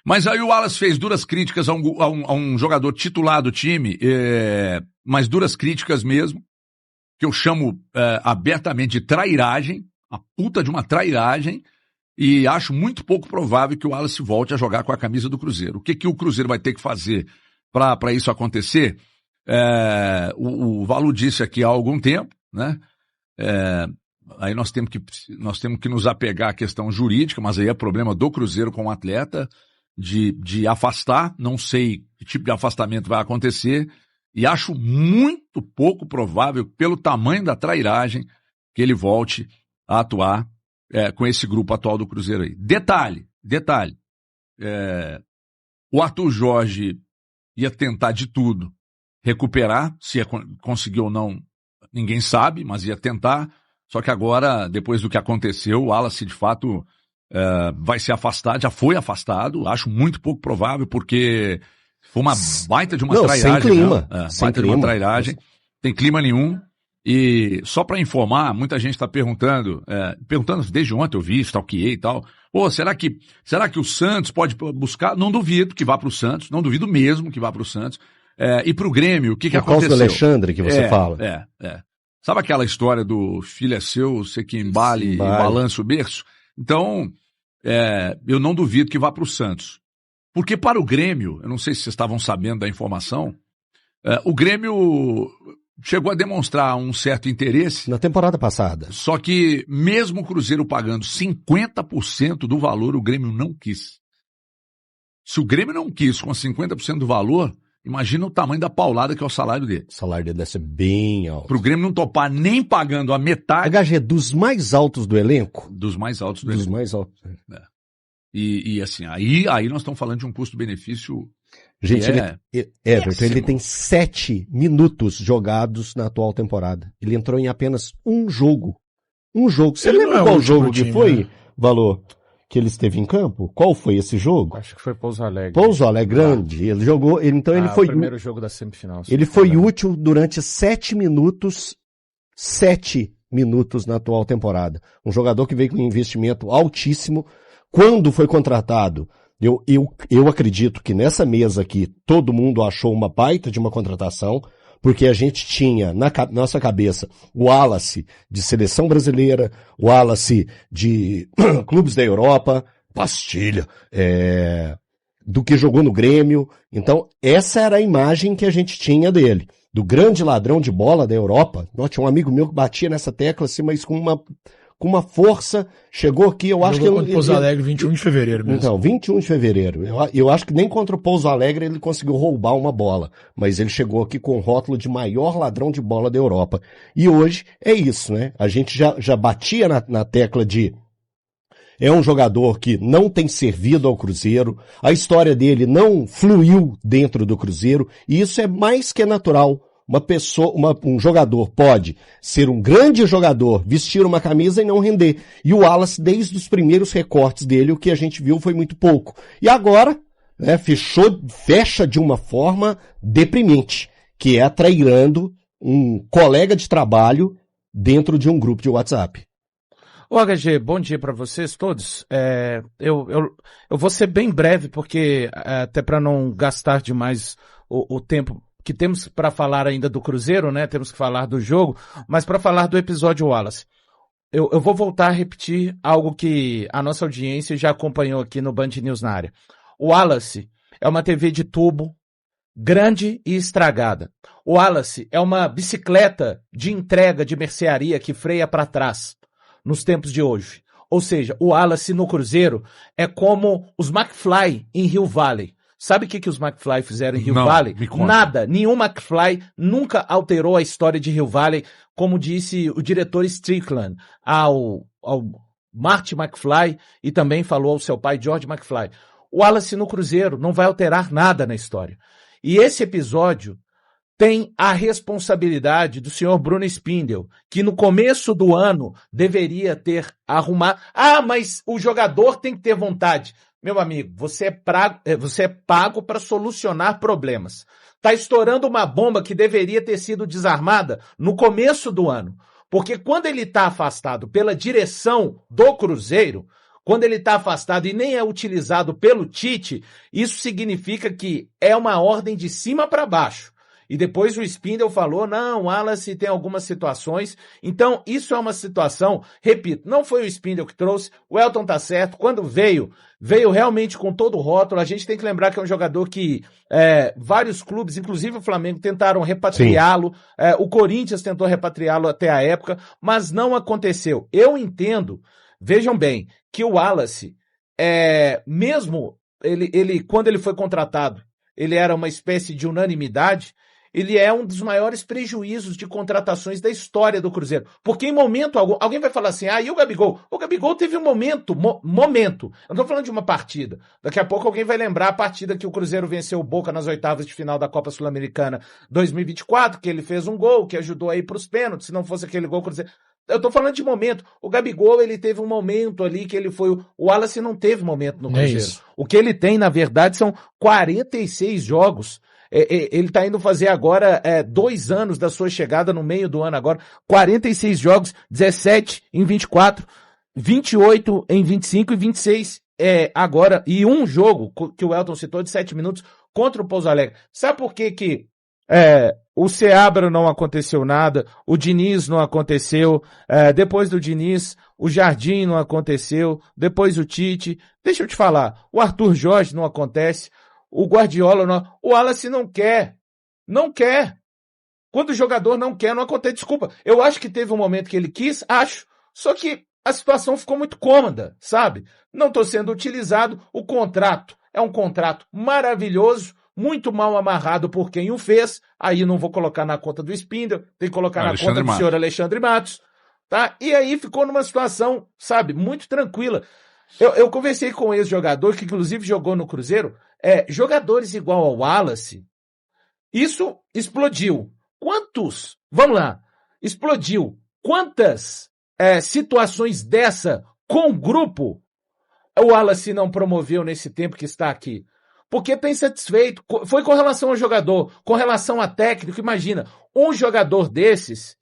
Mas aí o Wallace fez duras críticas a um jogador titular do time, mas duras críticas mesmo, que eu chamo abertamente de trairagem, a puta de uma trairagem, e acho muito pouco provável que o Wallace volte a jogar com a camisa do Cruzeiro. O que o Cruzeiro vai ter que fazer para isso acontecer? O Valu disse aqui há algum tempo, né? Aí nós temos que nos apegar à questão jurídica, mas aí é problema do Cruzeiro com o atleta, de afastar, não sei que tipo de afastamento vai acontecer, e acho muito pouco provável, pelo tamanho da trairagem, que ele volte a atuar com esse grupo atual do Cruzeiro aí. Detalhe, o Arthur Jorge ia tentar de tudo recuperar, se ia conseguir ou não, ninguém sabe, mas ia tentar, só que agora, depois do que aconteceu, o Wallace de fato vai ser afastado, já foi afastado, acho muito pouco provável, porque foi uma baita de uma trairagem. Sem clima. Baita de uma trairagem, tem clima nenhum. E só para informar, muita gente está perguntando desde ontem eu vi, stalkeei e tal, será que o Santos pode buscar? Não duvido que vá para o Santos, não duvido mesmo que vá para o Santos. E para o Grêmio, o que aconteceu? Por causa do Alexandre que você fala. Sabe aquela história do filho é seu, você que embale e balance o berço? Então, eu não duvido que vá para o Santos. Porque para o Grêmio, eu não sei se vocês estavam sabendo da informação, o Grêmio chegou a demonstrar um certo interesse. Na temporada passada. Só que mesmo o Cruzeiro pagando 50% do valor, o Grêmio não quis. Se o Grêmio não quis com 50% do valor, imagina o tamanho da paulada que é o salário dele. O salário dele deve ser bem alto. Pro Grêmio não topar nem pagando a metade. HG, dos mais altos do elenco? Dos mais altos do elenco. Dos mais altos. E assim, aí nós estamos falando de um custo-benefício. Gente, Everton, ele tem 7 minutos jogados na atual temporada. Ele entrou em apenas um jogo. Você lembra qual jogo que foi, né? Valor? Que ele esteve em campo? Qual foi esse jogo? Acho que foi Pouso Alegre. Pouso Alegre, grande. Ele jogou, ele foi o primeiro jogo da semifinal. Ele foi útil durante 7 minutos. 7 minutos na atual temporada. Um jogador que veio com um investimento altíssimo. Quando foi contratado, eu acredito que nessa mesa aqui todo mundo achou uma baita de uma contratação, porque a gente tinha na nossa cabeça o Wallace de seleção brasileira, o Wallace de clubes da Europa, Pastilha, do que jogou no Grêmio. Então, essa era a imagem que a gente tinha dele, do grande ladrão de bola da Europa. Tinha um amigo meu que batia nessa tecla assim, mas com uma força, chegou aqui, eu acho que... Jogou contra o Pouso Alegre 21 de fevereiro mesmo. Então, 21 de fevereiro. Eu acho que nem contra o Pouso Alegre ele conseguiu roubar uma bola, mas ele chegou aqui com o rótulo de maior ladrão de bola da Europa. E hoje é isso, né? A gente já batia na tecla de... É um jogador que não tem servido ao Cruzeiro, a história dele não fluiu dentro do Cruzeiro, e isso é mais que natural. Um jogador pode ser um grande jogador, vestir uma camisa e não render. E o Wallace, desde os primeiros recortes dele, o que a gente viu foi muito pouco. E agora, né, fecha de uma forma deprimente, que é atrairando um colega de trabalho dentro de um grupo de WhatsApp. Ô HG, bom dia para vocês todos. Eu vou ser bem breve, porque até para não gastar demais o tempo que temos para falar ainda do Cruzeiro, né? Temos que falar do jogo, mas para falar do episódio Wallace, eu vou voltar a repetir algo que a nossa audiência já acompanhou aqui no Band News na área. O Wallace é uma TV de tubo grande e estragada. O Wallace é uma bicicleta de entrega de mercearia que freia para trás nos tempos de hoje. Ou seja, o Wallace no Cruzeiro é como os McFly em Rio Valley. Sabe o que os McFly fizeram em Rio Valley? Nada. Nenhum McFly nunca alterou a história de Rio Valley, como disse o diretor Strickland ao Marty McFly e também falou ao seu pai George McFly. O Wallace no Cruzeiro não vai alterar nada na história. E esse episódio tem a responsabilidade do senhor Bruno Spindel, que no começo do ano deveria ter arrumado... mas o jogador tem que ter vontade. Meu amigo, você é pago para solucionar problemas. Tá estourando uma bomba que deveria ter sido desarmada no começo do ano. Porque quando ele está afastado pela direção do Cruzeiro, quando ele está afastado e nem é utilizado pelo Tite, isso significa que é uma ordem de cima para baixo. E depois o Spindle falou, não, o Wallace tem algumas situações. Então, isso é uma situação, repito, não foi o Spindle que trouxe, o Elton tá certo, quando veio realmente com todo o rótulo. A gente tem que lembrar que é um jogador que vários clubes, inclusive o Flamengo, tentaram repatriá-lo, o Corinthians tentou repatriá-lo até a época, mas não aconteceu. Eu entendo, vejam bem, que o Wallace, mesmo ele quando ele foi contratado, ele era uma espécie de unanimidade, ele é um dos maiores prejuízos de contratações da história do Cruzeiro. Porque em momento algum, alguém vai falar assim, e o Gabigol? O Gabigol teve um momento. Eu não estou falando de uma partida. Daqui a pouco alguém vai lembrar a partida que o Cruzeiro venceu o Boca nas oitavas de final da Copa Sul-Americana 2024, que ele fez um gol, que ajudou a ir para os pênaltis. Se não fosse aquele gol, o Cruzeiro... Eu tô falando de momento. O Gabigol, ele teve um momento ali que ele foi... O Wallace não teve momento no Cruzeiro. O que ele tem, na verdade, são 46 jogos. Ele tá indo fazer agora 2 anos da sua chegada no meio do ano agora. 46 jogos, 17 em 24, 28 em 25 e 26 agora. E um jogo que o Elton citou de 7 minutos contra o Pouso Alegre. Sabe por que o Seabra não aconteceu nada, o Diniz não aconteceu, depois do Diniz, o Jardim não aconteceu, depois o Tite. Deixa eu te falar, o Arthur Jorge não acontece, o Guardiola não, o Wallace não quer. Não quer. Quando o jogador não quer, não acontece. Desculpa, eu acho que teve um momento que ele quis, acho, só que a situação ficou muito cômoda, sabe? Não estou sendo utilizado, o contrato é um contrato maravilhoso, muito mal amarrado por quem o fez, aí não vou colocar na conta do Spindle, tem que colocar na conta do senhor Alexandre Matos, tá? E aí ficou numa situação, sabe, muito tranquila. Eu conversei com um ex-jogador, que inclusive jogou no Cruzeiro, jogadores igual ao Wallace, isso explodiu. Quantos, vamos lá, explodiu, quantas situações dessa com grupo o Wallace não promoveu nesse tempo que está aqui? Porque está insatisfeito. Foi com relação ao jogador, com relação a técnico. Imagina, um jogador desses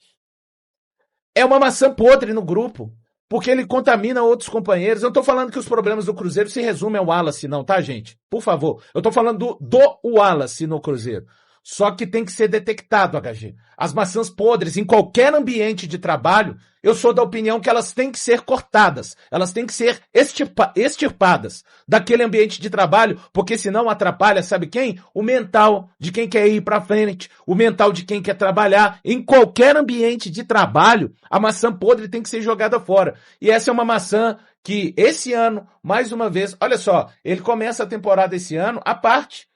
é uma maçã podre no grupo, porque ele contamina outros companheiros. Eu não estou falando que os problemas do Cruzeiro se resumem ao Wallace, não, tá, gente? Por favor. Eu estou falando do Wallace no Cruzeiro. Só que tem que ser detectado, HG. As maçãs podres, em qualquer ambiente de trabalho, eu sou da opinião que elas têm que ser cortadas. Elas têm que ser extirpadas daquele ambiente de trabalho, porque senão atrapalha, sabe quem? O mental de quem quer ir pra frente, o mental de quem quer trabalhar. Em qualquer ambiente de trabalho, a maçã podre tem que ser jogada fora. E essa é uma maçã que, esse ano, mais uma vez, olha só, ele começa a temporada esse ano, à parte.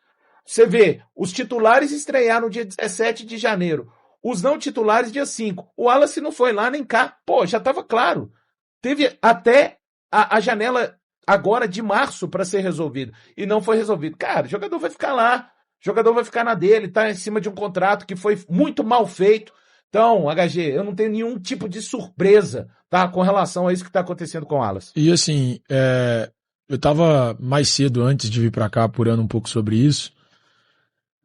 Você vê, os titulares estrearam no dia 17 de janeiro. Os não titulares, dia 5. O Wallace não foi lá nem cá. Pô, já estava claro. Teve até a janela agora de março para ser resolvido. E não foi resolvido. Cara, o jogador vai ficar lá. O jogador vai ficar na dele. Tá em cima de um contrato que foi muito mal feito. Então, HG, eu não tenho nenhum tipo de surpresa, tá? Com relação a isso que está acontecendo com o Wallace. E assim, eu estava mais cedo, antes de vir para cá, apurando um pouco sobre isso.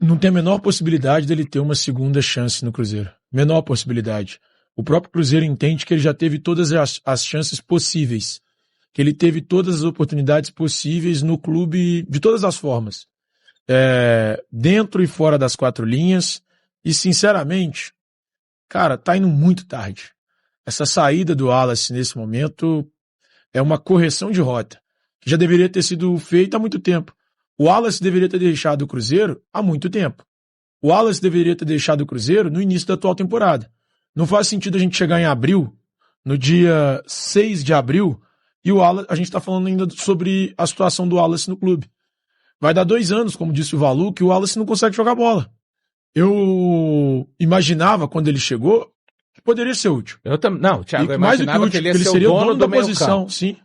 Não tem a menor possibilidade dele ter uma segunda chance no Cruzeiro. Menor possibilidade. O próprio Cruzeiro entende que ele já teve todas as chances possíveis. Que ele teve todas as oportunidades possíveis no clube de todas as formas. Dentro e fora das 4 linhas. E, sinceramente, cara, tá indo muito tarde. Essa saída do Wallace nesse momento é uma correção de rota. Que já deveria ter sido feita há muito tempo. O Wallace deveria ter deixado o Cruzeiro há muito tempo. O Wallace deveria ter deixado o Cruzeiro no início da atual temporada. Não faz sentido a gente chegar em abril, no dia 6 de abril, e o Wallace, a gente está falando ainda sobre a situação do Wallace no clube. Vai dar 2 anos, como disse o Valu, que o Wallace não consegue jogar bola. Eu imaginava, quando ele chegou, que poderia ser útil. Eu também. Não, Thiago, eu mais do que imaginava útil, que ele ia ele ser seria o dono da do meio posição, campo. sim.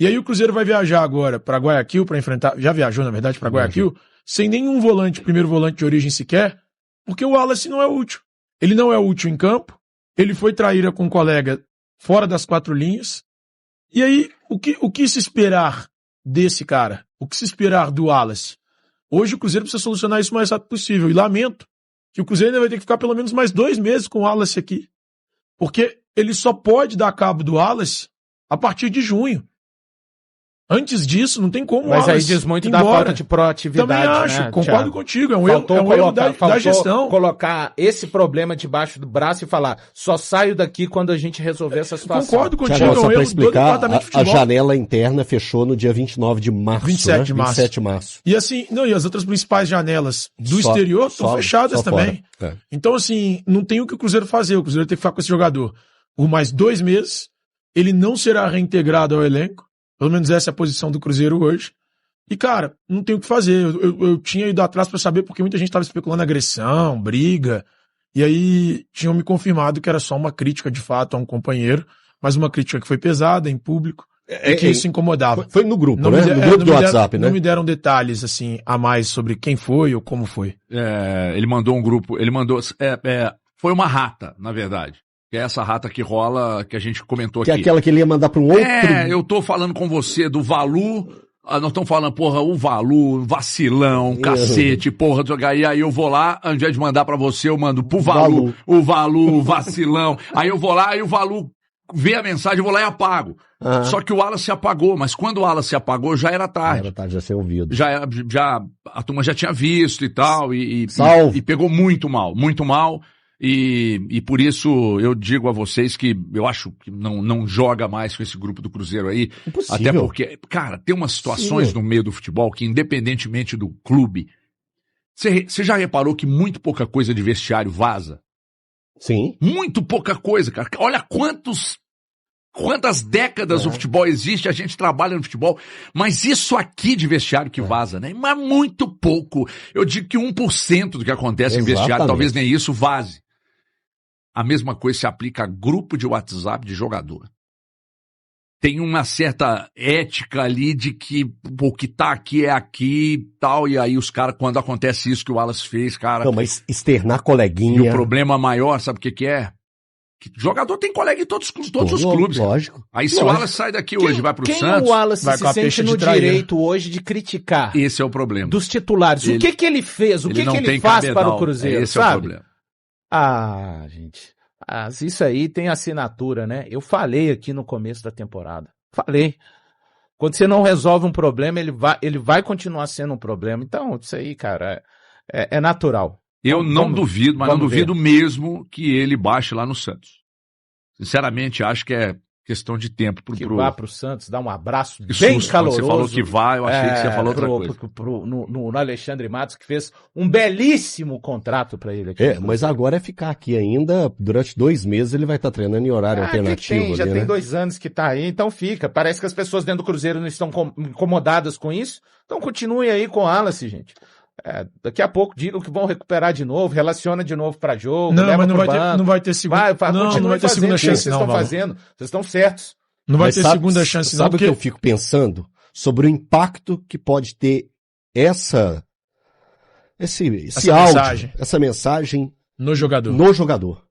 E aí o Cruzeiro vai viajar agora para Guayaquil para enfrentar, já viajou na verdade para Guayaquil, sem nenhum volante, primeiro volante de origem sequer, porque o Wallace não é útil. Ele não é útil em campo, ele foi traíra com um colega fora das 4 linhas. E aí, o que se esperar desse cara? O que se esperar do Wallace? Hoje o Cruzeiro precisa solucionar isso o mais rápido possível. E lamento que o Cruzeiro ainda vai ter que ficar pelo menos mais 2 meses com o Wallace aqui. Porque ele só pode dar cabo do Wallace a partir de junho. Antes disso, não tem como. Mas aí diz muito da falta de proatividade. Também acho, né, concordo Thiago? contigo. É um Faltou erro da gestão. Colocar esse problema debaixo do braço e falar, só saio daqui quando a gente resolver essa situação. Concordo contigo, Thiago, é só um pra erro do explicar, departamento de a futebol. janela interna fechou no dia 29 de março. 27 de março. 27 de março. E assim, e as outras principais janelas do Só- exterior estão só- fechadas só também. fora. É. Então, assim, não tem o que o Cruzeiro fazer. O Cruzeiro tem que ficar com esse jogador por mais 2 meses. Ele não será reintegrado ao elenco. Pelo menos essa é a posição do Cruzeiro hoje. E, cara, não tem o que fazer. Eu tinha ido atrás pra saber porque muita gente estava especulando agressão, briga. E aí tinham me confirmado que era só uma crítica, de fato, a um companheiro. Mas uma crítica que foi pesada, em público. E que isso incomodava. Foi no grupo, Não né? me de- No é, grupo não do me deram- WhatsApp, né? Não me deram detalhes, assim, a mais sobre quem foi ou como foi. Ele mandou um grupo, foi uma rata, na verdade. Que é essa rata que rola, que a gente comentou Que é aqui. aquela que ele ia mandar para um outro. Eu tô falando com você do Valu, nós estamos falando, porra, o Valu, vacilão, cacete, porra, e aí eu vou lá, ao invés de mandar pra você, eu mando pro Valu, o Valu, vacilão, aí eu vou lá, aí o Valu vê a mensagem, eu vou lá e apago. Só que o Wallace apagou, mas quando o Wallace apagou, já era tarde. Era tarde, já ser ouvido. A turma já tinha visto e tal, e pegou muito mal, muito mal. E por isso eu digo a vocês que eu acho que não joga mais com esse grupo do Cruzeiro aí. Impossível. Até porque, cara, tem umas situações no meio do futebol que, independentemente do clube, você já reparou que muito pouca coisa de vestiário vaza? Sim. Muito pouca coisa, cara. Olha quantas décadas o futebol existe, a gente trabalha no futebol, mas isso aqui de vestiário que vaza, né? Mas muito pouco. Eu digo que 1% do que acontece em vestiário, talvez nem isso, vaze. A mesma coisa se aplica a grupo de WhatsApp de jogador. Tem uma certa ética ali de que o que tá aqui é aqui e tal, e aí os caras, quando acontece isso que o Wallace fez, cara... Não, mas externar coleguinha... E o problema maior, sabe o que é? Que jogador tem colega em todos os clubes. Lógico. Aí se o Wallace sai daqui hoje e vai pro Santos... Quem o Wallace vai se sente no direito hoje de criticar? Esse é o problema. Dos titulares. O que ele fez? O que ele faz para o Cruzeiro, esse sabe? É o problema. Ah, gente. Isso aí tem assinatura, né? Eu falei aqui no começo da temporada. Falei. Quando você não resolve um problema, ele vai continuar sendo um problema. Então, isso aí, cara, é natural. Eu não duvido, mas não duvido mesmo que ele baixe lá no Santos. Sinceramente, acho que é questão de tempo vá pro Santos, dar um abraço que bem susto, caloroso. Você falou que vai, eu achei que você falou outra coisa. No Alexandre Matos, que fez um belíssimo contrato para ele aqui. Mas agora é ficar aqui ainda, durante 2 meses ele vai estar treinando em horário alternativo. Já ali, tem né? 2 anos que tá aí, então fica. Parece que as pessoas dentro do Cruzeiro não estão incomodadas com isso, então continue aí com o Wallace, gente. Daqui a pouco digam que vão recuperar de novo, relaciona de novo para jogo, não, leva mas não vai ter segunda. Não vai ter segunda chance, não. Vocês estão certos. Não vai ter segunda chance, não. Sabe o que eu fico pensando? Sobre o impacto que pode ter esse áudio, essa mensagem no jogador. No jogador.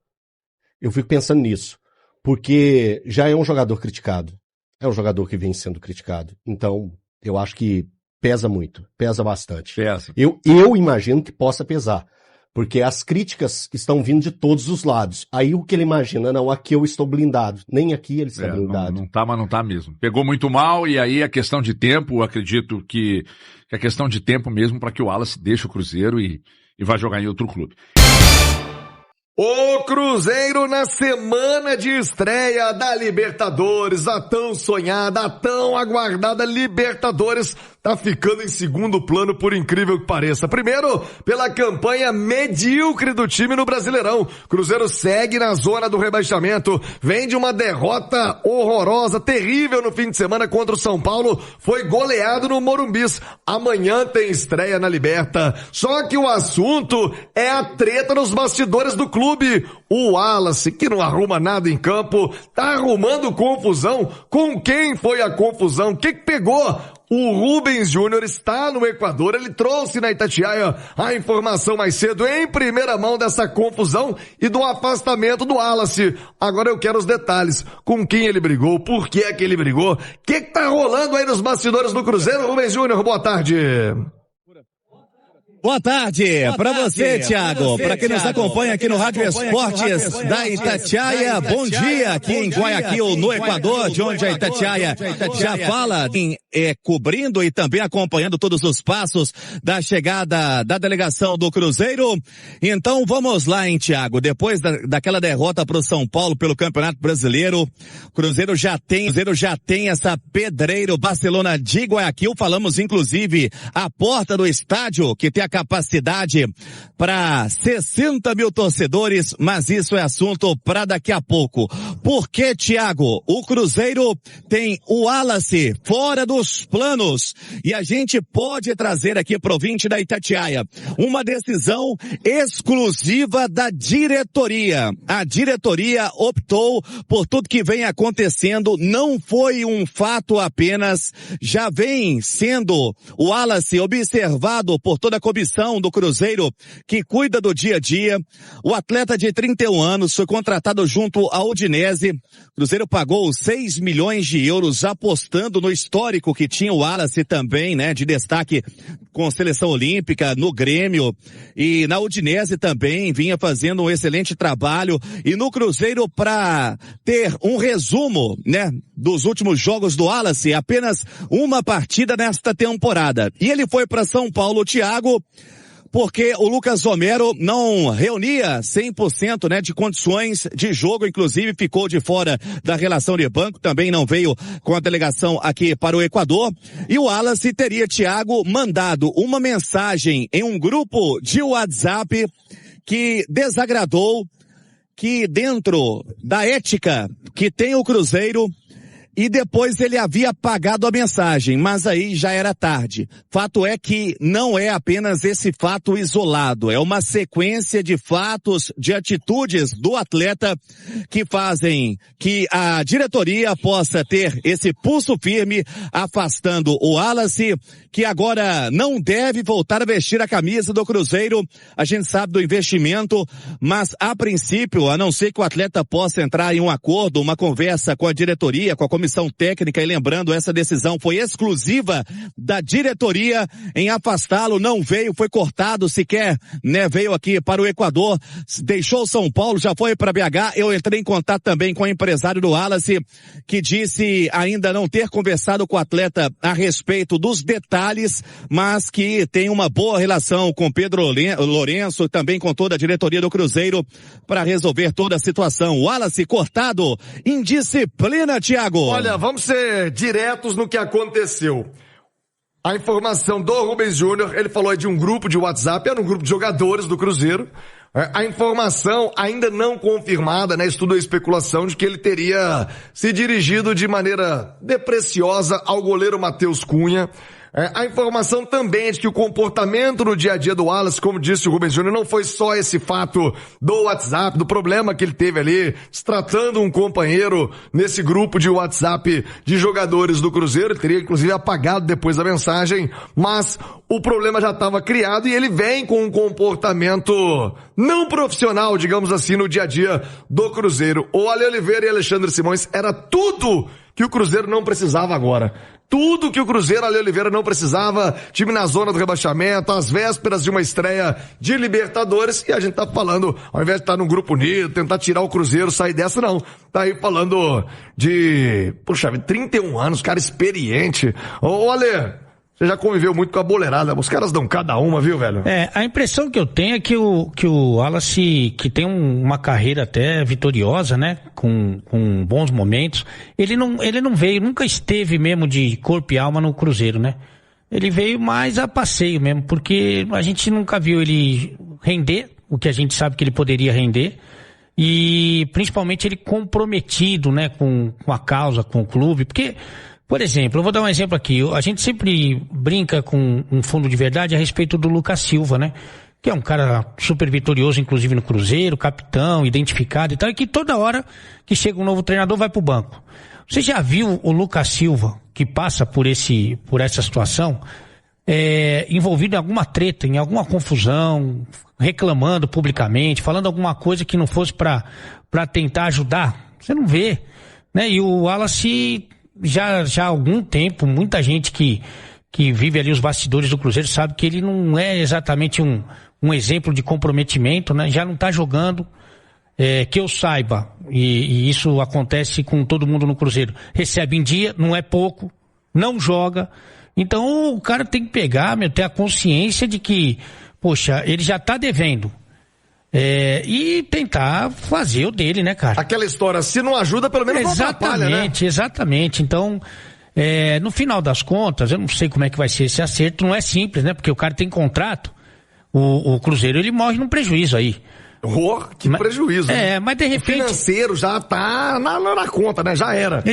Eu fico pensando nisso. Porque já é um jogador criticado. É um jogador que vem sendo criticado. Então, eu acho que pesa muito, pesa bastante. Pesa. Eu imagino que possa pesar, porque as críticas estão vindo de todos os lados. Aí o que ele imagina, não, aqui eu estou blindado, nem aqui ele está blindado. Não tá, mas não tá mesmo. Pegou muito mal e aí é questão de tempo, acredito que é questão de tempo mesmo para que o Wallace deixe o Cruzeiro e vá jogar em outro clube. O Cruzeiro na semana de estreia da Libertadores, a tão sonhada, a tão aguardada Libertadores, tá ficando em segundo plano, por incrível que pareça. Primeiro, pela campanha medíocre do time no Brasileirão. Cruzeiro segue na zona do rebaixamento, vem de uma derrota horrorosa, terrível no fim de semana contra o São Paulo, foi goleado no Morumbis. Amanhã tem estreia na Liberta. Só que o assunto é a treta nos bastidores do clube. O Wallace, que não arruma nada em campo, tá arrumando confusão. Com quem foi a confusão? O que pegou? O Rubens Júnior está no Equador, ele trouxe na Itatiaia a informação mais cedo, em primeira mão, dessa confusão e do afastamento do Wallace. Agora eu quero os detalhes, com quem ele brigou, por que é que ele brigou, o que tá rolando aí nos bastidores do Cruzeiro? Rubens Júnior, boa tarde. Boa tarde para você, Thiago. Para quem nos acompanha aqui no Rádio Esportes da Itatiaia, bom dia aqui em Guayaquil, no Equador, de onde a Itatiaia já fala cobrindo e também acompanhando todos os passos da chegada da delegação do Cruzeiro. Então vamos lá, hein, Thiago. Depois daquela derrota para o São Paulo pelo Campeonato Brasileiro, o Cruzeiro já tem essa pedreira, o Barcelona de Guayaquil. Falamos inclusive a porta do estádio, que tem a capacidade para 60 mil torcedores, mas isso é assunto para daqui a pouco. Porque, Thiago, o Cruzeiro tem o Wallace fora dos planos e a gente pode trazer aqui pro ouvinte da Itatiaia uma decisão exclusiva da diretoria. A diretoria optou por tudo que vem acontecendo, não foi um fato apenas, já vem sendo o Wallace observado por toda a comissão do Cruzeiro que cuida do dia a dia. O atleta de 31 anos foi contratado junto à Udinese. O Cruzeiro pagou 6 milhões de euros apostando no histórico que tinha o Wallace também, né, de destaque com seleção olímpica, no Grêmio e na Udinese também vinha fazendo um excelente trabalho. E no Cruzeiro, para ter um resumo, né, dos últimos jogos do Wallace, apenas uma partida nesta temporada. E ele foi para São Paulo, Thiago, porque o Lucas Romero não reunia 100%, né, de condições de jogo, inclusive ficou de fora da relação de banco, também não veio com a delegação aqui para o Equador. E o Wallace teria, Thiago, mandado uma mensagem em um grupo de WhatsApp que desagradou, que dentro da ética que tem o Cruzeiro, e depois ele havia apagado a mensagem, mas aí já era tarde. Fato é que não é apenas esse fato isolado, é uma sequência de fatos, de atitudes do atleta que fazem que a diretoria possa ter esse pulso firme, afastando o Wallace, que agora não deve voltar a vestir a camisa do Cruzeiro. A gente sabe do investimento, mas a princípio, a não ser que o atleta possa entrar em um acordo, uma conversa com a diretoria, com a comissão técnica, e lembrando, essa decisão foi exclusiva da diretoria em afastá-lo, não veio, foi cortado sequer, né, veio aqui para o Equador, deixou São Paulo, já foi para BH. Eu entrei em contato também com o empresário do Wallace, que disse ainda não ter conversado com o atleta a respeito dos detalhes, mas que tem uma boa relação com Pedro Lourenço, também com toda a diretoria do Cruzeiro, para resolver toda a situação. Wallace cortado, indisciplina, Thiago. Olha, vamos ser diretos no que aconteceu. A informação do Rubens Júnior, ele falou aí de um grupo de WhatsApp, era um grupo de jogadores do Cruzeiro. A informação ainda não confirmada, né? Isso tudo é especulação de que ele teria se dirigido de maneira depreciosa ao goleiro Matheus Cunha. A informação também é de que o comportamento no dia a dia do Wallace, como disse o Rubens Júnior, não foi só esse fato do WhatsApp, do problema que ele teve ali, se tratando um companheiro nesse grupo de WhatsApp de jogadores do Cruzeiro. Ele teria inclusive apagado depois da mensagem, mas o problema já estava criado e ele vem com um comportamento não profissional, digamos assim, no dia a dia do Cruzeiro. O Ale Oliveira e Alexandre Simões era tudo que o Cruzeiro não precisava agora. Tudo que o Cruzeiro, Ale Oliveira, não precisava, time na zona do rebaixamento, às vésperas de uma estreia de Libertadores, e a gente tá falando, ao invés de estar num grupo unido, tentar tirar o Cruzeiro, sair dessa, não. Tá aí falando de, puxa, 31 anos, cara experiente. Ô, Ale, você já conviveu muito com a boleirada, os caras dão cada uma, viu, velho? A impressão que eu tenho é que o Wallace, que tem uma carreira até vitoriosa, né, com bons momentos, ele não veio, nunca esteve mesmo de corpo e alma no Cruzeiro, né? Ele veio mais a passeio mesmo, porque a gente nunca viu ele render o que a gente sabe que ele poderia render, e principalmente ele comprometido, né, com a causa, com o clube, porque, por exemplo, eu vou dar um exemplo aqui, a gente sempre brinca com um fundo de verdade a respeito do Lucas Silva, né? Que é um cara super vitorioso, inclusive no Cruzeiro, capitão, identificado e tal, e que toda hora que chega um novo treinador vai pro banco. Você já viu o Lucas Silva, que passa por essa situação, envolvido em alguma treta, em alguma confusão, reclamando publicamente, falando alguma coisa que não fosse pra tentar ajudar? Você não vê, né? E o Wallace, já há algum tempo, muita gente que que vive ali os bastidores do Cruzeiro, sabe que ele não é exatamente um exemplo de comprometimento, né? Já não está jogando, que eu saiba, e isso acontece com todo mundo no Cruzeiro, recebe em dia, não é pouco, não joga, então o cara tem que pegar, ter a consciência de que, poxa, ele já está devendo, e tentar fazer o dele, né, cara? Aquela história, se não ajuda, pelo menos não atrapalha, né? Exatamente, então... no final das contas, eu não sei como é que vai ser esse acerto, não é simples, né? Porque o cara tem contrato, o Cruzeiro ele morre num prejuízo aí. Que prejuízo. Né? Mas de repente... O financeiro já tá na conta, né? Já era.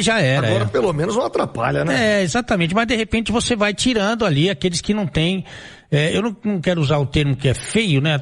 Agora pelo menos não atrapalha, né? Exatamente, mas de repente você vai tirando ali aqueles que não têm... eu não quero usar o termo que é feio, né?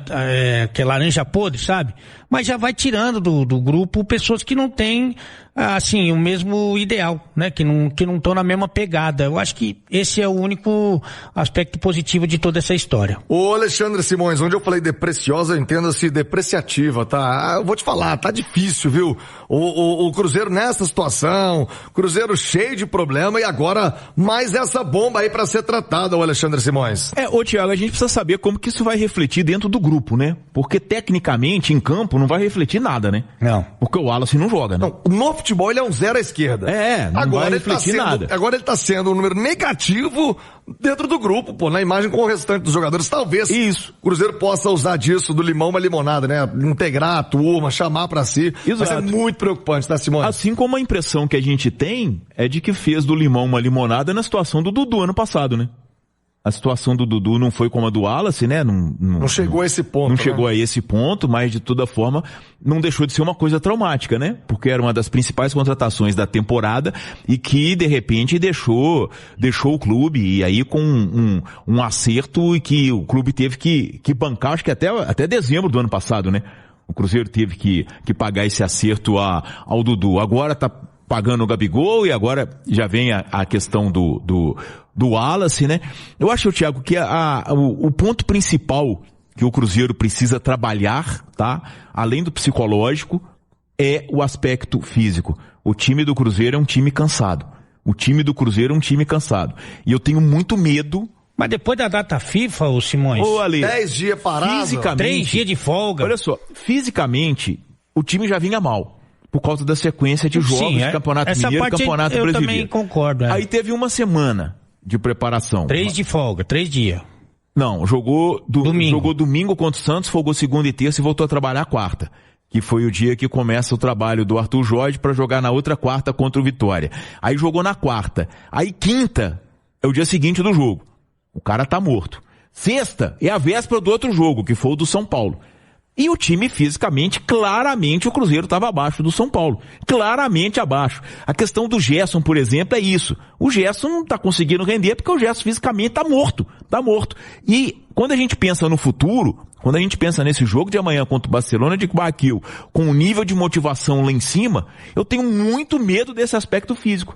Que é laranja podre, sabe? Mas já vai tirando do grupo pessoas que não têm, assim, o mesmo ideal, né? Que não estão na mesma pegada. Eu acho que esse é o único aspecto positivo de toda essa história. Ô Alexandre Simões, onde eu falei depreciosa, entenda-se depreciativa, tá? Eu vou te falar, tá difícil, viu? O Cruzeiro nessa situação, Cruzeiro cheio de problema e agora mais essa bomba aí pra ser tratada, ô Alexandre Simões. Thiago, a gente precisa saber como que isso vai refletir dentro do grupo, né? Porque tecnicamente, em campo, não vai refletir nada, né? Não. Porque o Wallace não joga, né? Não, no futebol ele é um 0 à esquerda. Não agora vai refletir nada. Agora ele tá sendo um número negativo dentro do grupo, na imagem com o restante dos jogadores. Talvez o Cruzeiro possa usar disso, do limão uma limonada, né? Integrar a turma, chamar pra si. Exato. Vai ser muito preocupante, tá, Simone? Assim como a impressão que a gente tem é de que fez do limão uma limonada na situação do Dudu ano passado, né? A situação do Dudu não foi como a do Wallace, né? Não chegou a esse ponto. Não chegou a esse ponto, mas de toda forma não deixou de ser uma coisa traumática, né? Porque era uma das principais contratações da temporada e que de repente deixou o clube e aí com um acerto e que o clube teve que bancar, acho que até dezembro do ano passado, né? O Cruzeiro teve que pagar esse acerto ao Dudu. Agora tá pagando o Gabigol e agora já vem a questão do Wallace, né? Eu acho, Thiago, que o ponto principal que o Cruzeiro precisa trabalhar, tá? Além do psicológico, é o aspecto físico. O time do Cruzeiro é um time cansado. E eu tenho muito medo. Mas depois da data FIFA, ô Simões... Ô, Ale, 10 dias parado. Fisicamente, 3 dias de folga. Olha só, fisicamente, o time já vinha mal. Por causa da sequência de jogos de Campeonato Mineiro e Campeonato Brasileiro. Eu também concordo. Aí teve uma semana de preparação. 3 de folga, 3 dias. Não, jogou domingo contra o Santos, folgou segunda e terça e voltou a trabalhar quarta. Que foi o dia que começa o trabalho do Arthur Jorge para jogar na outra quarta contra o Vitória. Aí jogou na quarta. Aí quinta é o dia seguinte do jogo. O cara tá morto. Sexta é a véspera do outro jogo, que foi o do São Paulo. E o time fisicamente, claramente o Cruzeiro estava abaixo do São Paulo. Claramente abaixo. A questão do Gerson, por exemplo, é isso. O Gerson não está conseguindo render porque o Gerson fisicamente está morto. Está morto. E quando a gente pensa no futuro, quando a gente pensa nesse jogo de amanhã contra o Barcelona de Guayaquil, com o nível de motivação lá em cima, eu tenho muito medo desse aspecto físico.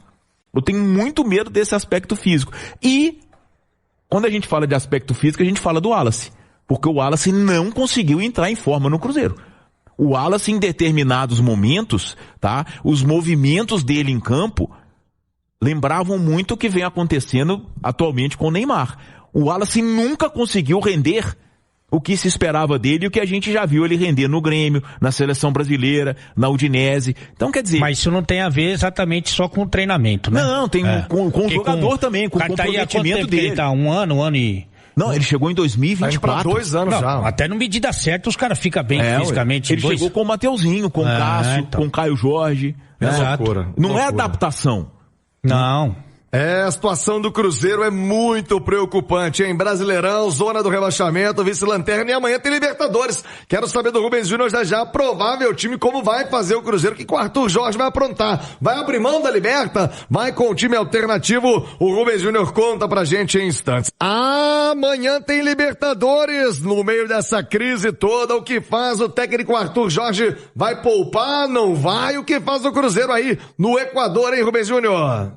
E quando a gente fala de aspecto físico, a gente fala do Wallace. Porque o Wallace não conseguiu entrar em forma no Cruzeiro. O Wallace, em determinados momentos, tá? Os movimentos dele em campo lembravam muito o que vem acontecendo atualmente com o Neymar. O Wallace nunca conseguiu render o que se esperava dele e o que a gente já viu ele render no Grêmio, na Seleção Brasileira, na Udinese. Então, quer dizer... Mas isso não tem a ver exatamente só com o treinamento, né? Não, tem com o jogador também, com o comprometimento dele. Ele tá um ano e... Não, ele chegou em 2024. Tá pra 2 anos já. Até no medida certa os caras ficam bem fisicamente. Ele chegou com o Mateuzinho, com o Cássio, com o Caio Jorge. Exato. Não é adaptação. Não. A situação do Cruzeiro é muito preocupante, hein? Brasileirão, zona do rebaixamento, vice-lanterna e amanhã tem Libertadores. Quero saber do Rubens Júnior já provável time, como vai fazer o Cruzeiro, que o Arthur Jorge vai aprontar. Vai abrir mão da Liberta? Vai com o time alternativo? O Rubens Júnior conta pra gente em instantes. Amanhã tem Libertadores. No meio dessa crise toda, o que faz o técnico Arthur Jorge? Vai poupar? Não vai? O que faz o Cruzeiro aí no Equador, hein, Rubens Júnior?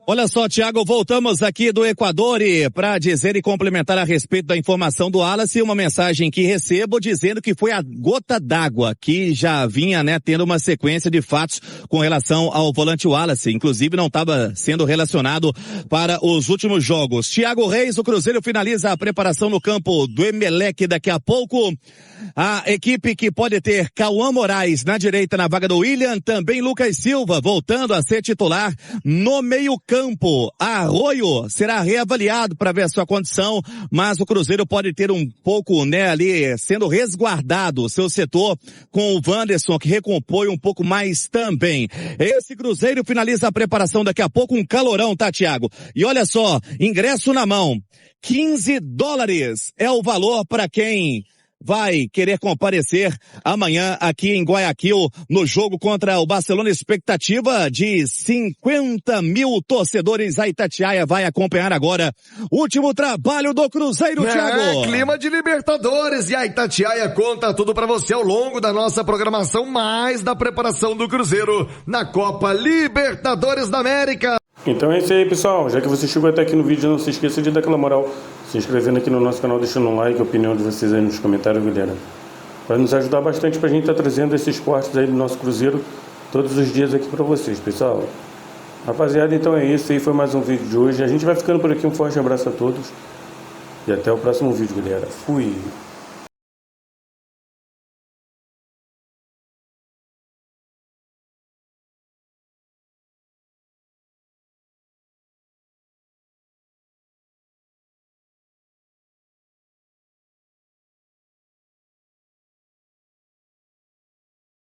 Olha só, Thiago, voltamos aqui do Equador e para dizer e complementar a respeito da informação do Wallace, uma mensagem que recebo dizendo que foi a gota d'água que já vinha, né, tendo uma sequência de fatos com relação ao volante Wallace, inclusive não estava sendo relacionado para os últimos jogos. Thiago Reis, o Cruzeiro finaliza a preparação no campo do Emelec daqui a pouco. A equipe que pode ter Cauã Moraes na direita na vaga do William, também Lucas Silva voltando a ser titular no meio-campo. Arroio será reavaliado para ver a sua condição, mas o Cruzeiro pode ter um pouco, né, ali sendo resguardado o seu setor com o Wanderson, que recompõe um pouco mais também. Esse Cruzeiro finaliza a preparação daqui a pouco, um calorão, tá, Thiago? E olha só, ingresso na mão, $15 é o valor para quem vai querer comparecer amanhã aqui em Guayaquil no jogo contra o Barcelona. Expectativa de 50 mil torcedores. A Itatiaia vai acompanhar agora o último trabalho do Cruzeiro, Thiago. Clima de Libertadores e a Itatiaia conta tudo pra você ao longo da nossa programação, mais da preparação do Cruzeiro na Copa Libertadores da América. Então é isso aí, pessoal. Já que você chegou até aqui no vídeo, não se esqueça de dar aquela moral, se inscrevendo aqui no nosso canal, deixando um like, a opinião de vocês aí nos comentários, galera. Vai nos ajudar bastante pra gente estar trazendo esses cortes aí do nosso Cruzeiro todos os dias aqui pra vocês, pessoal. Rapaziada, então é isso aí, foi mais um vídeo de hoje. A gente vai ficando por aqui, um forte abraço a todos e até o próximo vídeo, galera. Fui!